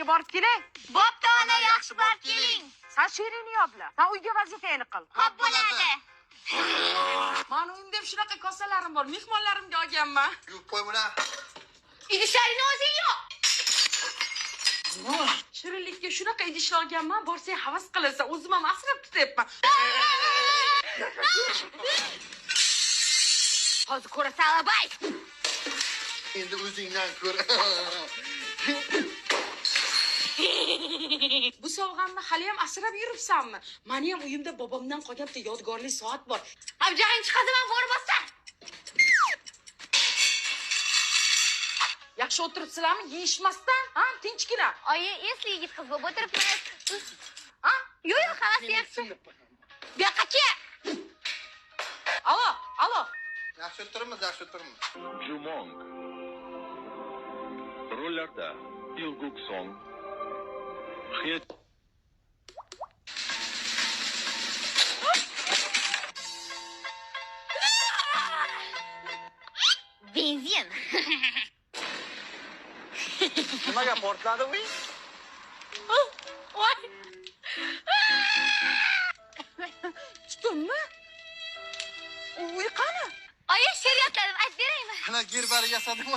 Borib kelay. Bo'pti, ona yaxshi borib keling. Sen Shirinni yodla. Sen uyga vazifangni qil. Xo'p bo'ladi. Mani uyimda ham shunaqa kosalarim bor. Mehmonlarimga olganman. Yuvib qo'y buni. Idishlaringni o'zing yo'q. Shirinlikka shunaqa idishlar olganman, borsang havas qilasan. O'zim ham asrab tutyapman. Hozir ko'rasan, Alabay. Endi o'zingdan ko'r. Bu sovg'amni hali ham asrab yuribsanmi? Meni ham uyimda bobomdan qolgan bitta yodgorlik soat bor. Abjahing chiqazaman, bo'ri bossan. Yaxshi o'tiribsizlarmi? Yeyishmasdan, ha? Tinchgina. Oyi, esli yigit qiz bo'lib o'tiribmiz. Ha? Yo'q, havas yaxshi. Bu yoqqa kel. Alo. Yaxshi o'tiribmiz. Jumong. Rollarda Ilguk Song. Xiyat. Benzin. Nimaga portladi u? Voy. Tutdimmi? Uy qani? Oyi, she'riyatlarim aytib beraymi? Ana gerbari yasadim.